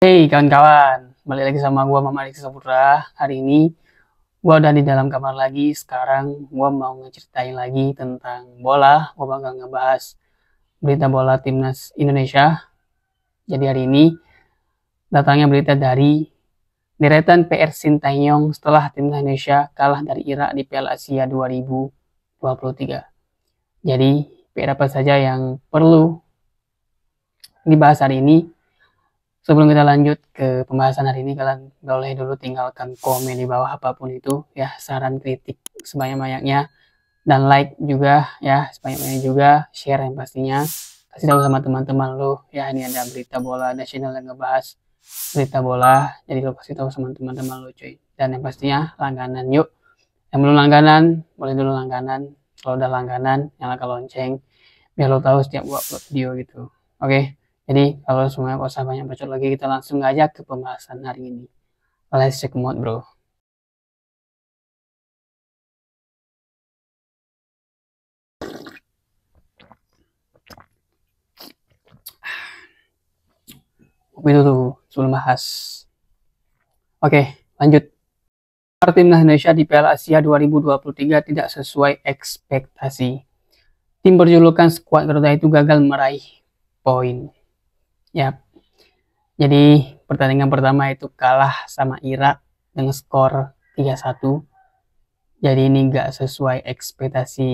Hey kawan-kawan, balik lagi sama gua Mama Alex Saputra. Hari ini gua udah di dalam kamar lagi. Sekarang gua mau ngeceritain lagi tentang bola. Gua bakal ngebahas berita bola timnas Indonesia. Jadi hari ini datangnya berita dari deretan PR Sintayong setelah timnas Indonesia kalah dari Irak di Piala Asia 2023. Jadi PR apa saja yang perlu dibahas hari ini? Sebelum kita lanjut ke pembahasan hari ini, kalian boleh dulu tinggalkan komen di bawah apapun itu ya, saran kritik sebanyak-banyaknya, dan like juga ya sebanyak-banyaknya juga, share yang pastinya, kasih tahu sama teman-teman lo ya, ini ada berita bola, ada channel yang ngebahas berita bola, jadi lo kasih tahu sama teman-teman lo cuy. Dan yang pastinya langganan yuk, yang belum langganan boleh dulu langganan, kalau udah langganan nyalakan lonceng biar lo tahu setiap gua upload video gitu. Oke. Jadi kalau semuanya gak usah banyak bacot lagi, kita langsung aja ke pembahasan hari ini. Let's check mode bro. Kopi dulu sebelum bahas. Oke, lanjut. Timnas Indonesia di Piala Asia 2023 tidak sesuai ekspektasi. Tim berjulukan skuad Garuda itu gagal meraih poin. Ya. Jadi pertandingan pertama itu kalah sama Irak dengan skor 3-1. Jadi ini gak sesuai ekspektasi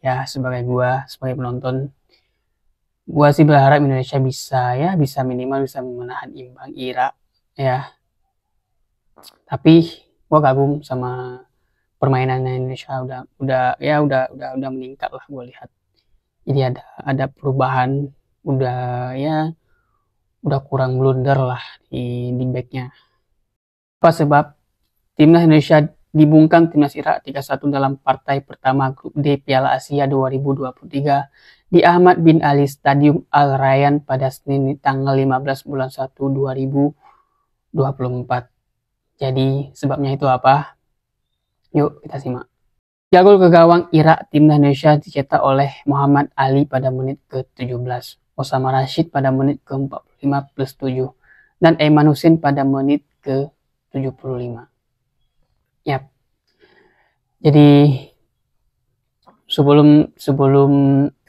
ya, sebagai penonton. Gua sih berharap Indonesia bisa minimal bisa menahan imbang Irak ya. Tapi gua kagum sama permainan Indonesia, udah meningkat lah gua lihat. Jadi ada perubahan, udah kurang blunder lah di backnya. Apa sebab timnas Indonesia dibungkam timnas Irak 3-1 dalam partai pertama grup D Piala Asia 2023 di Ahmad bin Ali Stadium Al Rayyan pada Senin tanggal 15 bulan 1 2024. Jadi sebabnya itu apa? Yuk kita simak. 3 gol ke gawang Irak timnas Indonesia dicetak oleh Muhammad Ali pada menit ke-17, Osama Rashid pada menit ke-45 plus 7, dan Aiman Hussein pada menit ke-75. Yap. Jadi sebelum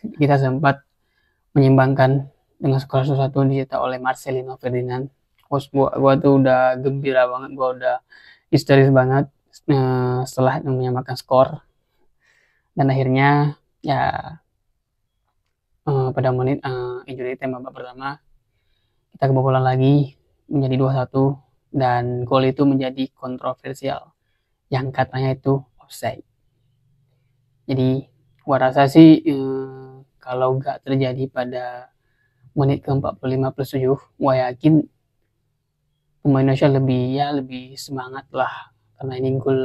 kita sempat menyimbangkan dengan skor 1-1 dicetak oleh Marcelino Ferdinand. Gua tuh udah gembira banget, gua udah histeris banget setelah menyamakan skor. Dan akhirnya ya pada menit injury time babak pertama kita kebobolan lagi menjadi 2-1, dan gol itu menjadi kontroversial yang katanya itu offside. Jadi gua rasa sih kalau gak terjadi pada menit ke-45 plus 7, gua yakin pemain Indonesia lebih semangat lah, karena ini gol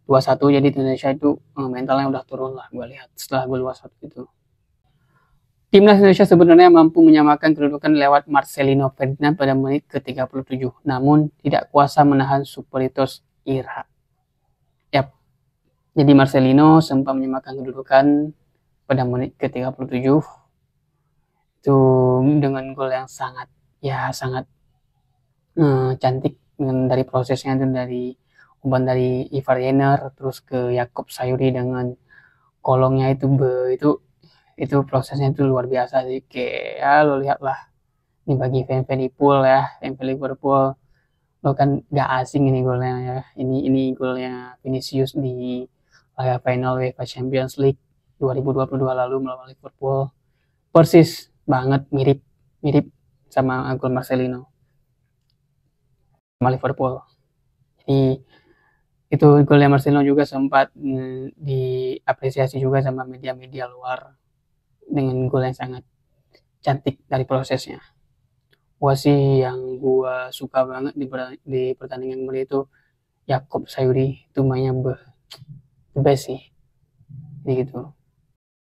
2-1, jadi Indonesia itu mentalnya udah turun lah gua lihat setelah gol 2-1 itu. Timnas Indonesia sebenarnya mampu menyamakan kedudukan lewat Marcelino Ferdinand pada menit ke-37, namun tidak kuasa menahan superioritas Irak. Yap. Jadi Marcelino sempat menyamakan kedudukan pada menit ke-37 itu dengan gol yang sangat cantik, dari prosesnya itu, dari umpan dari Ivar Jenner terus ke Yakob Sayuri dengan kolongnya itu prosesnya itu luar biasa sih. Kayak ya lo lihat lah, ini bagi fan-fan Liverpool ya, fan Liverpool, lo kan gak asing ini golnya ya. Ini golnya Vinicius di laga final UEFA Champions League 2022 lalu melawan Liverpool. Persis banget, mirip sama gol Marcelino sama Liverpool. Jadi itu golnya Marcelino juga sempat diapresiasi juga sama media-media luar dengan gol yang sangat cantik dari prosesnya. Yang gua suka banget di pertandingan kemarin itu Yakob Sayuri, itu mainnya the best sih. Jadi gitu.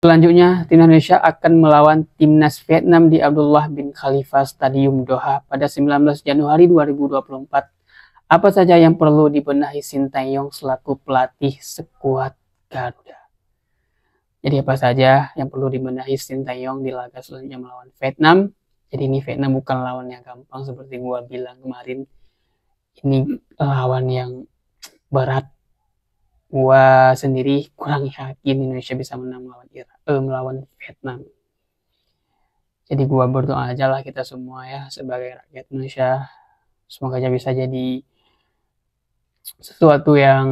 Selanjutnya, timnas Indonesia akan melawan timnas Vietnam di Abdullah bin Khalifa Stadium Doha pada 19 Januari 2024. Apa saja yang perlu dibenahi Sintayong selaku pelatih skuad Garuda? Jadi apa saja yang perlu dibenahi Sintayong di laga selanjutnya melawan Vietnam? Jadi ini Vietnam bukan lawan yang gampang seperti gua bilang kemarin. Ini lawan yang berat. Gua sendiri kurang yakin Indonesia bisa menang melawan Vietnam. Jadi gua berdoa aja lah kita semua ya sebagai rakyat Indonesia, semoga aja bisa jadi sesuatu yang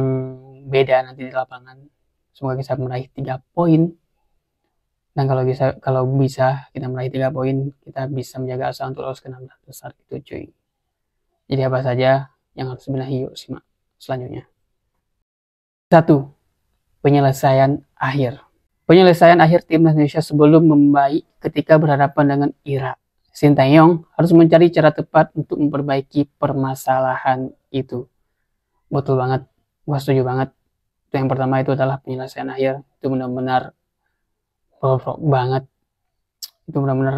beda nanti di lapangan. Semoga bisa meraih 3 poin. Dan kalau bisa kita meraih 3 poin, kita bisa menjaga asa untuk lolos ke 16 besar itu cuy. Jadi apa saja yang harus dibenahi, yuk simak selanjutnya. 1. Penyelesaian akhir. Penyelesaian akhir timnas Indonesia sebelum membaik ketika berhadapan dengan Irak. Sintayong harus mencari cara tepat untuk memperbaiki permasalahan itu. Betul banget, gua setuju banget. Itu yang pertama itu adalah penyelesaian akhir. Itu benar-benar bobrok banget. Itu benar-benar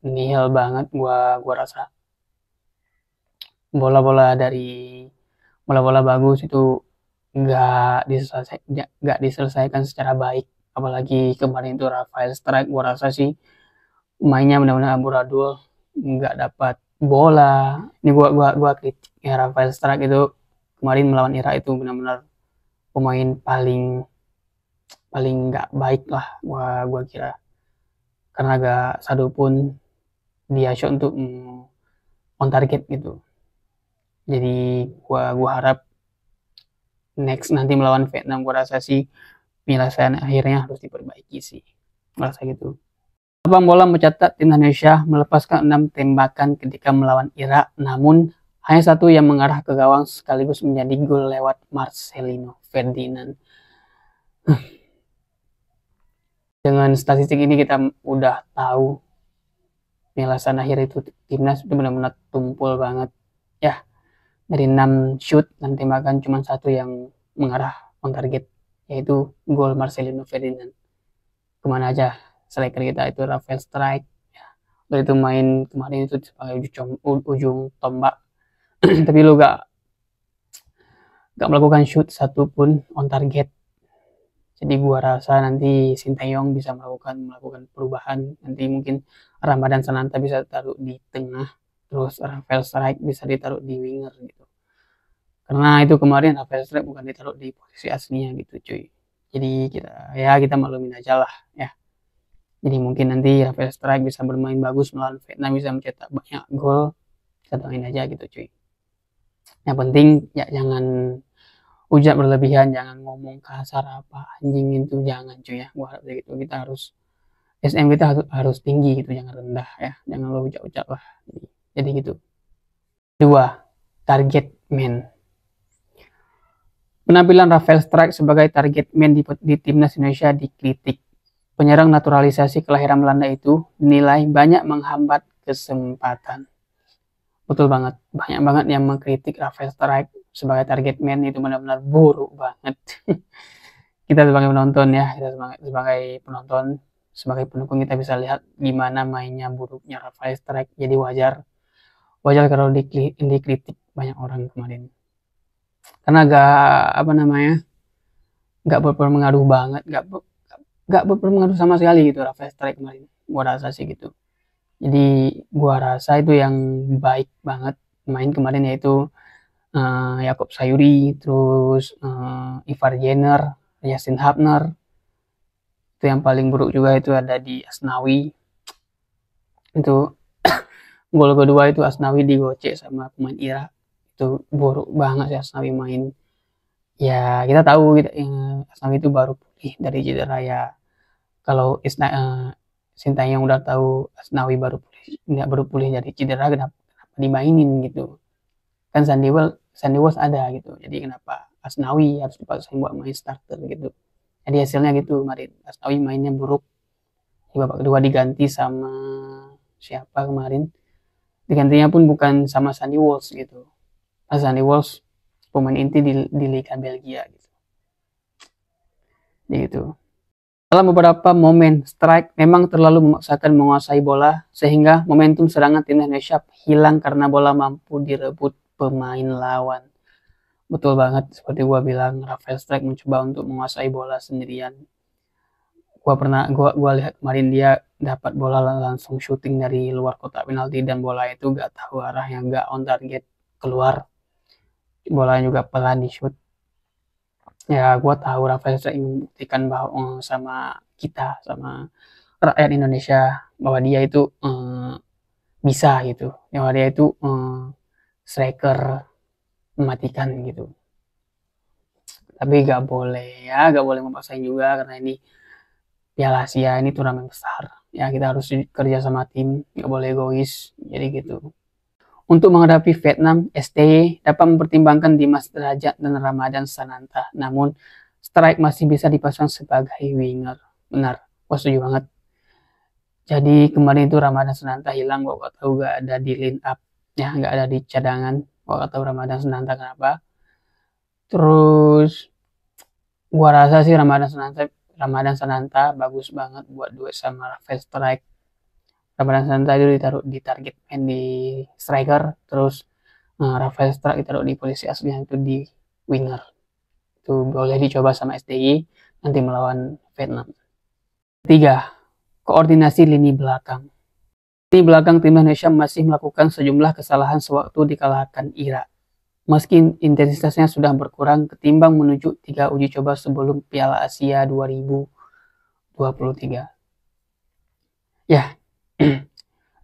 nihil banget gua rasa. Bola-bola bagus itu nggak diselesaikan secara baik, apalagi kemarin itu Rafael Strike gua rasa sih mainnya benar-benar amburadul, nggak dapat bola. Ini gua kritik ya, Rafael Strike itu kemarin melawan Irak itu benar-benar pemain paling nggak baik lah gua kira, karena gak satu pun dia shot untuk on target gitu. Jadi gua harap next nanti melawan Vietnam gua rasa sih penyelesaian akhirnya harus diperbaiki sih, merasa gitu. Abang Bola mencatat tim Indonesia melepaskan 6 tembakan ketika melawan Irak, namun hanya satu yang mengarah ke gawang sekaligus menjadi gol lewat Marcelino Ferdinand. Dengan statistik ini kita udah tahu penyelesaian akhir itu timnas itu benar-benar tumpul banget ya. Dari 6 shoot dan tembakan cuma satu yang mengarah on target, yaitu gol Marcelino Ferdinand. Kemana aja striker kita itu Rafael Strike ya. Lalu itu main kemarin itu sebagai ujung tombak tapi lu gak melakukan shoot satu pun on target. Jadi gua rasa nanti Sintayong bisa melakukan perubahan. Nanti mungkin Ramadan Sananta bisa taruh di tengah, terus Rafael Strike bisa ditaruh di winger gitu. Karena itu kemarin Rafael Strike bukan ditaruh di posisi aslinya gitu cuy. Jadi kita maklumin aja lah ya. Jadi mungkin nanti Rafael Strike bisa bermain bagus melawan Vietnam, bisa mencetak banyak gol. Kita doain aja gitu cuy. Yang penting ya jangan hujat berlebihan, jangan ngomong kasar apa anjing itu, jangan cuy ya. Gua harap gitu, kita harus SM kita harus tinggi gitu, jangan rendah ya, jangan lo hujat-hujat lah. Jadi gitu. 2. Target man. Penampilan Rafael Strike sebagai target man di timnas Indonesia dikritik. Penyerang naturalisasi kelahiran Belanda itu dinilai banyak menghambat kesempatan. Betul banget, banyak banget yang mengkritik Rafael Strike sebagai target man, itu benar-benar buruk banget. Kita sebagai penonton ya, sebagai pendukung kita bisa lihat gimana mainnya buruknya Rafael Strike. Jadi wajar kalau dikritik banyak orang kemarin. Karena gak berpengaruh banget, gak berpengaruh sama sekali gitu Rafael Strike kemarin. Gua rasa sih gitu. Jadi gua rasa itu yang baik banget main kemarin yaitu Yaakob Sayuri, terus Ivar Jenner, Yasin Hapner. Itu yang paling buruk juga itu ada di Asnawi. Itu gol kedua itu Asnawi digocek sama pemain Irak. Itu buruk banget sih Asnawi main. Ya kita tahu Asnawi itu baru pulih dari cedera ya. Kalau Sintayong udah tahu Asnawi baru pulih dari cedera, kenapa dimainin gitu. Kan Sandy Walsh ada gitu. Jadi kenapa Asnawi harus dipaksain buat main starter gitu. Jadi hasilnya gitu kemarin. Asnawi mainnya buruk. Di babak kedua diganti sama siapa kemarin? Digantinya pun bukan sama Sandy Walsh gitu. Sandy Walsh pemain inti di Liga Belgia gitu. Jadi gitu. Dalam beberapa momen, Strike memang terlalu memaksakan menguasai bola sehingga momentum serangan tim Indonesia hilang karena bola mampu direbut pemain lawan. Betul banget, seperti gua bilang, Rafael Strike mencoba untuk menguasai bola sendirian. Gua lihat kemarin dia dapat bola langsung shooting dari luar kotak penalti dan bola itu gak tahu arahnya, gak on target, keluar. Bola juga pelan di shoot. Ya gue tahu Rafael sering membuktikan bahwa sama kita, sama rakyat Indonesia, bahwa dia itu bisa gitu, bahwa dia itu striker mematikan gitu. Tapi gak boleh ya, gak boleh memaksain juga, karena ini Piala Asia, ini turnamen besar ya, kita harus kerja sama tim, gak boleh egois, jadi gitu. Untuk menghadapi Vietnam, STY dapat mempertimbangkan Dimas Derajat dan Ramadhan Sananta, namun strike masih bisa dipasang sebagai winger. Benar, gue setuju banget. Jadi kemarin itu Ramadhan Sananta hilang, gue gak tahu, gak ada di line up ya, gak ada di cadangan, gue gak tahu Ramadhan Sananta kenapa. Terus gua rasa sih Ramadhan Sananta bagus banget buat duet sama Rafael Strike. Ramadhan Sananta itu ditaruh di target man di striker, terus Rafael Strike ditaruh di posisi aslinya itu di winger. Itu boleh dicoba sama STY nanti melawan Vietnam. 3. Koordinasi lini belakang. Lini belakang tim Indonesia masih melakukan sejumlah kesalahan sewaktu dikalahkan Irak. Meski intensitasnya sudah berkurang ketimbang menuju 3 uji coba sebelum Piala Asia 2023. Ya,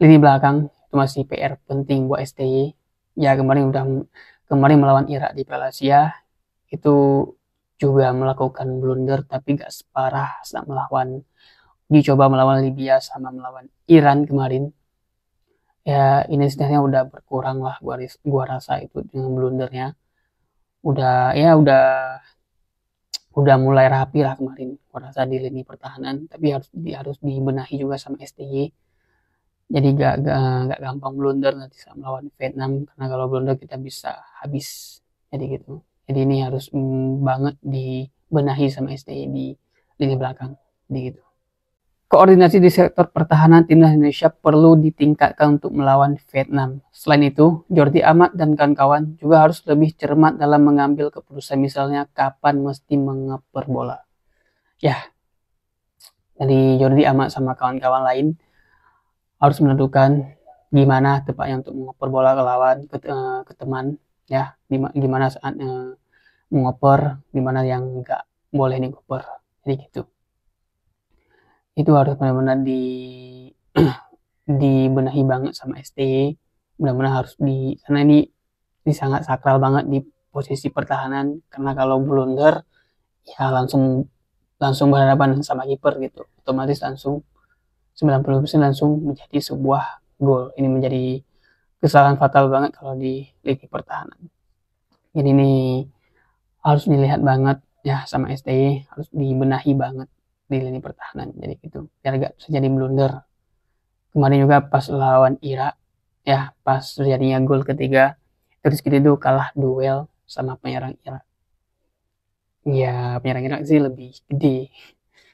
lini belakang itu masih PR penting buat STY. Ya kemarin melawan Irak di Piala Asia itu juga melakukan blunder, tapi gak separah saat melawan uji coba melawan Libya sama melawan Iran kemarin. Ya intensitasnya udah berkurang lah, gua rasa itu dengan blundernya udah mulai rapi lah kemarin gua rasa di lini pertahanan, tapi harus dibenahi juga sama STY. Jadi gak gampang blunder nanti saat melawan Vietnam, karena kalau blunder kita bisa habis, jadi gitu. Jadi ini harus banget dibenahi sama STY di lini belakang, jadi gitu. Koordinasi di sektor pertahanan timnas Indonesia perlu ditingkatkan untuk melawan Vietnam. Selain itu, Jordi Amat dan kawan-kawan juga harus lebih cermat dalam mengambil keputusan, misalnya kapan mesti mengeper bola. Ya, dari Jordi Amat sama kawan-kawan lain harus menentukan gimana tepatnya untuk mengoper bola ke lawan, ke teman, ya, gimana saat mengoper, gimana yang nggak boleh dikoper, jadi gitu. Itu harus benar-benar dibenahi banget sama STY, benar-benar harus karena ini sangat sakral banget di posisi pertahanan, karena kalau blunder ya langsung berhadapan sama kiper gitu, otomatis langsung 90% langsung menjadi sebuah gol. Ini menjadi kesalahan fatal banget kalau di lini pertahanan. Jadi ini harus dilihat banget ya sama STY, harus dibenahi banget di lini pertahanan, jadi gitu, biar gak terjadi blunder. Kemarin juga pas lawan Irak ya, pas terjadinya gol ketiga, terus kita itu kalah duel sama penyerang Irak. Ya penyerang Irak sih lebih gede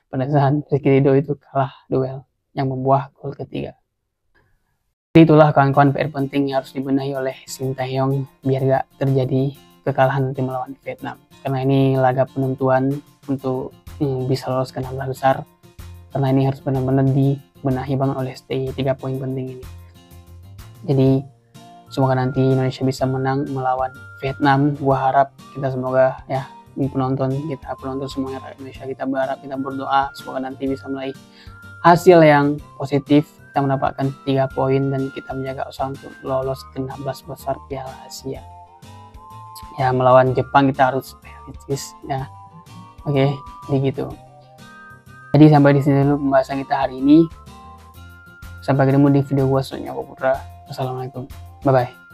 pada saat Rizky Ridho itu kalah duel yang membuah gol ketiga. Jadi itulah kawan-kawan PR penting yang harus dibenahi oleh Sintayong biar gak terjadi kekalahan nanti melawan Vietnam, karena ini laga penentuan untuk bisa lolos ke 16 besar, karena ini harus benar-benar dibenahi banget oleh STY 3 poin penting ini. Jadi semoga nanti Indonesia bisa menang melawan Vietnam. Gua harap kita semoga ya, penonton semuanya rakyat Indonesia, kita berharap, kita berdoa semoga nanti bisa meraih hasil yang positif, kita mendapatkan 3 poin dan kita menjaga usaha untuk lolos ke 16 besar Piala Asia. Ya melawan Jepang kita harus realistis ya. Oke, jadi gitu. Jadi sampai di sini dulu pembahasan kita hari ini. Sampai ketemu di video gua selanjutnya. Assalamualaikum. Bye bye.